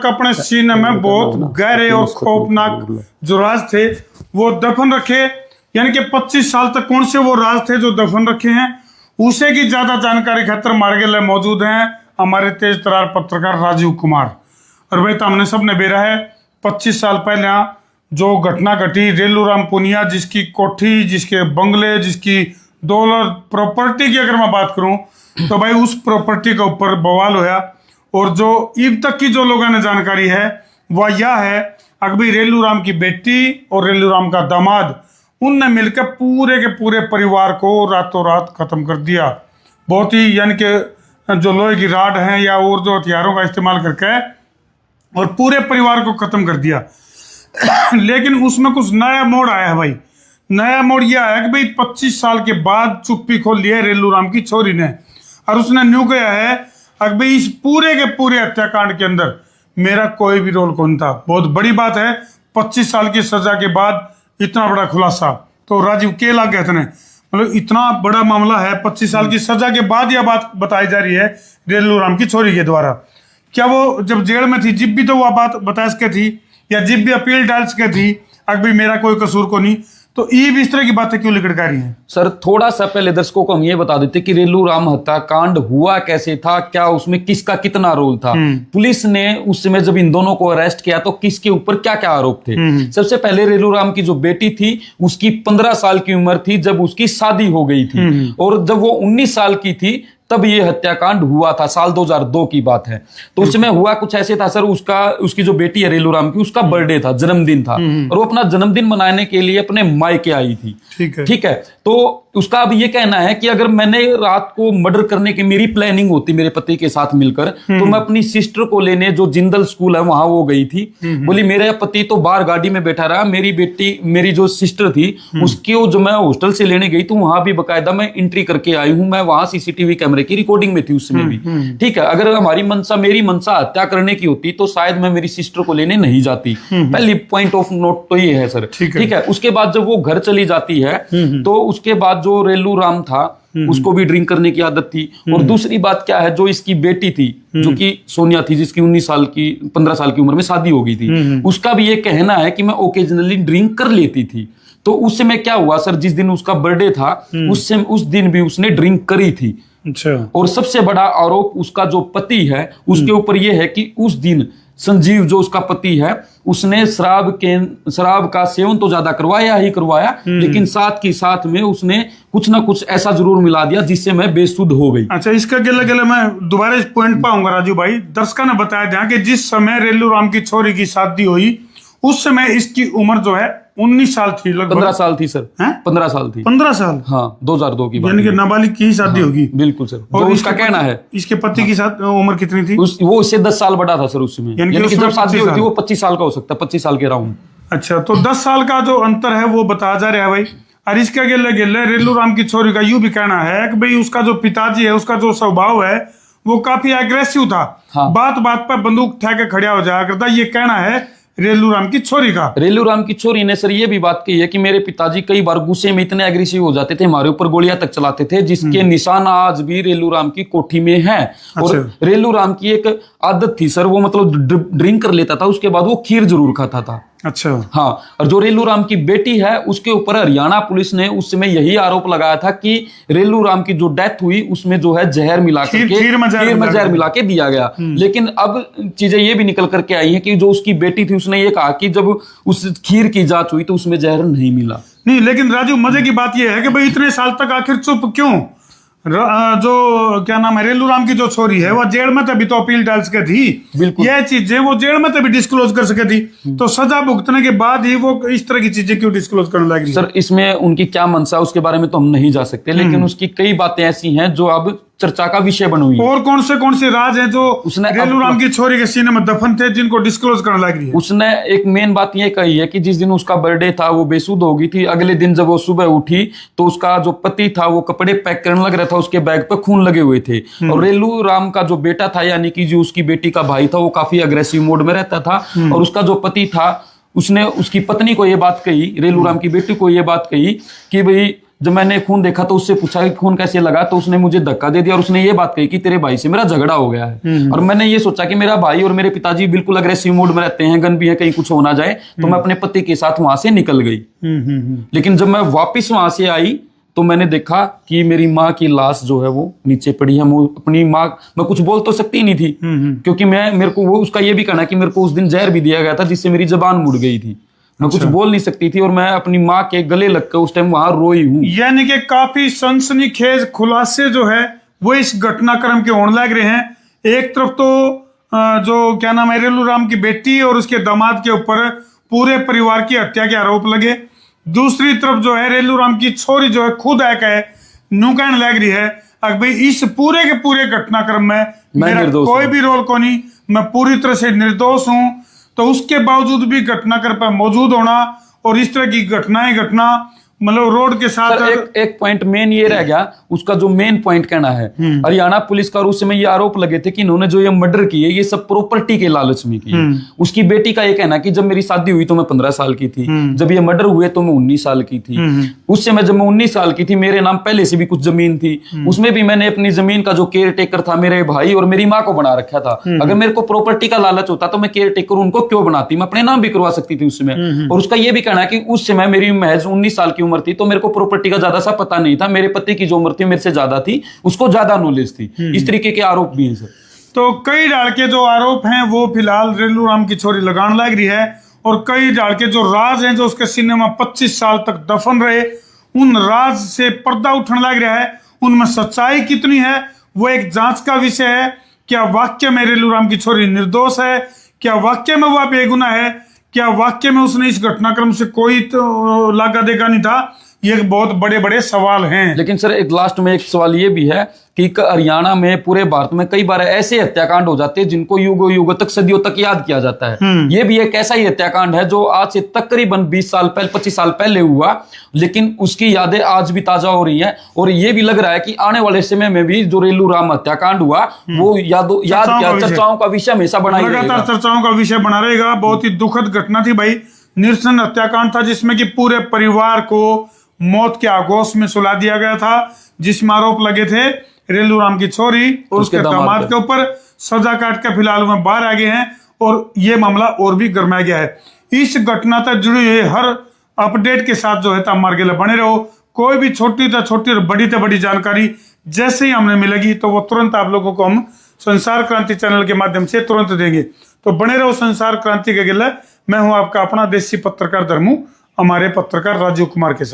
तक अपने सीने में बहुत गहरे और खौफनाक जो राज थे वो दफन रखे, यानी कि 25 साल तक कौन से वो राज थे जो दफन रखे हैं, उसे की ज्यादा जानकारी खातर हमारे गले मौजूद हैं हमारे तेज तरार पत्रकार राजीव कुमार। और भाई तो हमने सबने बेरा है 25 साल पहले जो घटना घटी रेलूराम पुनिया, जिसकी कोठी, जिसके बंगले, जिसकी दौलत, प्रॉपर्टी की अगर मैं बात करूं तो भाई उस प्रॉपर्टी के ऊपर बवाल होया। और जो अब तक की जो लोगों ने जानकारी है वह यह है अकबी रेलूराम की बेटी और रेलूराम का दामाद उनने मिलकर पूरे के पूरे परिवार को रातों रात खत्म कर दिया। बहुत ही यानी कि जो लोहे की राड है या और जो हथियारों का इस्तेमाल करके और पूरे परिवार को खत्म कर दिया। लेकिन उसमें कुछ नया मोड़ आया है भाई। नया मोड़ यह है कि भाई 25 साल के बाद चुप्पी खोल ली है रेलूराम की छोरी ने, और उसने न्यू कहा है कि भाई इस पूरे के पूरे हत्याकांड के अंदर मेरा कोई भी रोल कौन था। बहुत बड़ी बात है 25 साल की सजा के बाद इतना बड़ा खुलासा। तो राजीव के लग गए थे, मतलब इतना बड़ा मामला है, 25 साल की सजा के बाद यह बात बताई जा रही है रेलूराम की छोरी के द्वारा। क्या वो जब जेल में थी जिब भी तो वह बात बता सके थी, या जिब भी अपील डाल सके थी अभी मेरा कोई कसूर को नहीं, तो ये इस तरह की बातें क्यों लिखड़ रही हैं? सर थोड़ा सा पहले दर्शकों को हम ये बता देते कि रेलूराम हत्याकांड हुआ कैसे था, क्या उसमें किसका कितना रोल था, पुलिस ने उस समय जब इन दोनों को अरेस्ट किया तो किसके ऊपर क्या क्या आरोप थे। सबसे पहले रेलूराम की जो बेटी थी उसकी 15 साल की उम्र थी जब उसकी शादी हो गई थी, और जब वो 19 साल की थी तब ये हत्याकांड हुआ था। साल 2002 की बात है। तो उसमें हुआ कुछ ऐसे था सर, उसकी जो बेटी है रेलूराम की, उसका बर्थडे था, जन्मदिन था, और वो अपना जन्मदिन मनाने के लिए अपने मायके आई थी। ठीक है। तो उसका अब ये कहना है कि अगर मैंने रात को मर्डर करने की मेरी प्लानिंग होती मेरे पति के साथ मिलकर, तो मैं अपनी सिस्टर को लेने जो जिंदल स्कूल है वहां वो गई थी। बोली मेरा पति तो बाहर गाड़ी में बैठा रहा, मेरी बेटी मेरी जो सिस्टर थी उसकी जो मैं हॉस्टल से लेने गई तो वहां भी बकायदा मैं एंट्री करके आई हूं, मैं वहां सीसीटीवी कैमरे की रिकॉर्डिंग में थी उस समय भी। ठीक है। अगर हमारी मेरी मनसा हत्या करने की होती तो शायद मैं मेरी सिस्टर को लेने नहीं जाती। पहली पॉइंट ऑफ नोट तो ये है सर। ठीक है। उसके बाद जब वो घर चली जाती है तो उसके बाद जो रेलूराम था उसको भी ड्रिंक करने की आदत थी। और दूसरी बात क्या है, जो इसकी बेटी थी जो कि सोनिया थी, जिसकी 15 साल की उम्र में शादी हो गई थी, उसका भी ये कहना है कि मैं ओकेजनली ड्रिंक कर लेती थी। तो उस समय क्या हुआ सर, जिस दिन उसका बर्थडे था उस दिन भी उसने ड्रिंक करी थी। अच्छा। और सबसे बड़ा आरोप उसका जो पति है उसके ऊपर यह है कि उस दिन संजीव जो उसका पति है उसने शराब का सेवन तो ज्यादा करवाया ही करवाया, लेकिन साथ के साथ में उसने कुछ ना कुछ ऐसा जरूर मिला दिया जिससे मैं बेसुध हो गई। अच्छा, इसका गले मैं दोबारा इस पॉइंट पर आऊंगा राजू भाई। दर्शकों ने बताया था कि जिस समय रेलूराम की छोरी की शादी हुई उस समय इसकी उम्र जो है 19 साल थी, लगभग 15 साल थी सर। 15 साल थी। 15 साल? हाँ, 2002 की बात, यानी कि नाबालिग की ही शादी होगी। बिल्कुल सर। और उसका कहना है इसके पति की साथ उम्र कितनी थी? वो इससे 10 साल बड़ा था सर उस समय, यानी कि जब शादी हुई थी वो 25 साल का हो सकता है, 25 साल के राउंड। अच्छा, तो 10 साल का जो अंतर है वो बताया जा रहा है भाई। और इसके गिले रेलूराम की छोरी का यूं भी कहना है कि भाई उसका जो पिताजी है उसका जो स्वभाव है वो काफी एग्रेसिव था। बात बात पर बंदूक उठा के खड़ा हो जाया करता, ये कहना है रेलूराम की छोरी का। रेलूराम की छोरी ने सर ये भी बात कही है कि मेरे पिताजी कई बार गुस्से में इतने एग्रेसिव हो जाते थे, हमारे ऊपर गोलियां तक चलाते थे, जिसके निशान आज भी रेलूराम की कोठी में हैं। और रेलूराम की एक आदत थी सर, वो मतलब ड्रिंक कर लेता था, उसके बाद वो खीर जरूर खाता था। अच्छा। हाँ। और जो रेलूराम की बेटी है उसके ऊपर हरियाणा पुलिस ने उस समय यही आरोप लगाया था कि रेलूराम की जो डेथ हुई उसमें जो है जहर मिला के खीर में जहर मिला के दिया गया। लेकिन अब चीजें ये भी निकल करके आई है कि जो उसकी बेटी थी उसने ये कहा कि जब उस खीर की जांच हुई तो उसमें जहर नहीं मिला। नहीं, लेकिन राजू मजे की बात यह है कि भाई इतने साल तक आखिर चुप क्यों? जो क्या नाम है रेलूराम की जो छोरी है वो जेल में तभी तो अपील डाल सके थी। बिल्कुल। यह चीजें वो जेल में तभी डिस्क्लोज कर सके थी, तो सजा भुगतने के बाद ही वो इस तरह की चीजें क्यों डिस्क्लोज करने लगी? सर इसमें उनकी क्या मंशा उसके बारे में तो हम नहीं जा सकते, लेकिन उसकी कई बातें ऐसी हैं जो अब चर्चा का विषय बनी हुई है। और कौन से राज हैं जो उसने रेलूराम की छोरी के सीने में दफन थे जिनको डिस्क्लोज करने लग रही है? उसने एक मेन बात ये कही है कि जिस दिन उसका बर्थडे था वो बेसुध हो गई थी, अगले दिन जब वो सुबह उठी तो उसका जो पति था वो कपड़े पैक करने लग रहा था, उसके बैग पे खून लगे हुए थे। और रेलूराम का जो बेटा था यानी कि जो उसकी बेटी का भाई था वो काफी अग्रेसिव मोड में रहता था। और उसका जो पति था उसने उसकी पत्नी को ये बात कही, रेलूराम की बेटी को ये बात कही कि भाई जब मैंने खून देखा तो उससे पूछा कि खून कैसे लगा, तो उसने मुझे धक्का दे दिया और उसने ये बात कही कि तेरे भाई से मेरा झगड़ा हो गया है। और मैंने ये सोचा कि मेरा भाई और मेरे पिताजी बिल्कुल अग्रेसिव मूड में रहते हैं, गन भी है, कहीं कुछ हो ना जाए, तो मैं अपने पति के साथ वहां से निकल गई। लेकिन जब मैं वापिस वहां से आई तो मैंने देखा कि मेरी माँ की लाश जो है वो नीचे पड़ी है। अपनी माँ, मैं कुछ बोल तो सकती नहीं थी क्योंकि मेरे को वो उसका ये भी कहना कि मेरे को उस दिन जहर भी दिया गया था जिससे मेरी जबान मुड़ गई थी। मैं कुछ बोल नहीं सकती थी और मैं अपनी माँ के गले लग कर उस टाइम वहां रोई हूँ। यानी कि काफी सनसनीखेज खुलासे जो है वो इस घटनाक्रम के होने लग रहे हैं। एक तरफ तो जो क्या नाम है रेलू राम की बेटी और उसके दामाद के ऊपर पूरे परिवार की हत्या के आरोप लगे, दूसरी तरफ जो है रेलू राम की छोरी जो है खुद है नू कहने लग रही है अब भाई इस पूरे के पूरे घटनाक्रम में मेरा कोई भी रोल को नहीं, मैं पूरी तरह से निर्दोष हूं। तो उसके बावजूद भी घटनाक्रम पर मौजूद होना और इस तरह की घटनाएं घटना मतलब रोड के साथ एक पॉइंट मेन ये रह गया, उसका जो मेन पॉइंट कहना है हरियाणा पुलिस का, और उस समय ये आरोप लगे थे कि इन्होंने जो ये मर्डर किए ये सब प्रॉपर्टी के लालच में किए। उसकी बेटी का ये कहना कि जब मेरी शादी हुई तो मैं 15 साल की थी, जब ये मर्डर हुए तो मैं 19 साल की थी। उस समय जब मैं 19 साल की थी मेरे नाम पहले से भी कुछ जमीन थी, उसमें भी मैंने अपनी जमीन का जो केयर टेकर था मेरे भाई और मेरी माँ को बना रखा था। अगर मेरे को प्रॉपर्टी का लालच होता तो मैं केयर टेकर उनको क्यों बनाती, मैं अपने नाम भी करवा सकती थी उस समय। और उसका ये भी कहना है कि उस समय मेरी महज 19 साल की उम्र थी तो मेरे को प्रॉपर्टी का ज्यादा सा पता नहीं था, मेरे पति की जो उम्र थी मेरे से ज्यादा थी, उसको ज्यादा नॉलेज थी। इस तरीके के आरोप भी हैं सर। तो कई डाल के जो आरोप हैं वो फिलहाल रेलू राम की छोरी लगाने लग रही है और कई डाल के जो राज हैं जो उसके सीने में 25 साल तक दफन रहे उन राज से पर्दा उठने लग रहा है। उनमें सच्चाई कितनी है वो एक जांच का विषय है। क्या वाकई में रेलू राम की छोरी निर्दोष है, क्या वाकई में वह बेगुनाह है, क्या वाकई में उसने इस घटनाक्रम से कोई तो लागा देगा नहीं था, ये बहुत बड़े बड़े सवाल हैं। लेकिन सर एक लास्ट में एक सवाल ये भी है कि हरियाणा में पूरे भारत में कई बार ऐसे हत्याकांड हो जाते हैं जिनको युगों युगों तक सदियों तक याद किया जाता है। ये भी एक ऐसा ही हत्याकांड है जो आज से तकरीबन 20 साल पहले 25 साल पहले हुआ, लेकिन उसकी यादें आज भी ताजा हो रही हैं। और ये भी लग रहा है कि आने वाले समय में भी जो रेलू राम हत्याकांड हुआ वो चर्चाओं का विषय हमेशा बना लगातार चर्चाओं का विषय बना रहेगा। बहुत ही दुखद घटना थी भाई, निरसन हत्याकांड था जिसमें कि पूरे परिवार को मौत के आगोश में सुला दिया गया था, जिसमें आरोप लगे थे रेलू राम की छोरी और उसके दामाद के ऊपर। सजा काट के फिलहाल में बाहर आ गए हैं और ये मामला और भी गरमाया गया है। इस घटना तक जुड़ी हुई हर अपडेट के साथ जो है तमार के लिए बने रहो। कोई भी छोटी तो छोटी और बड़ी तो बड़ी जानकारी जैसे ही हमें मिलेगी तो वो तुरंत आप लोगों को हम संसार क्रांति चैनल के माध्यम से तुरंत देंगे। तो बने रहो संसार क्रांति के गिले। मैं हूं आपका अपना देसी पत्रकार धर्मू, हमारे पत्रकार राजीव कुमार के साथ।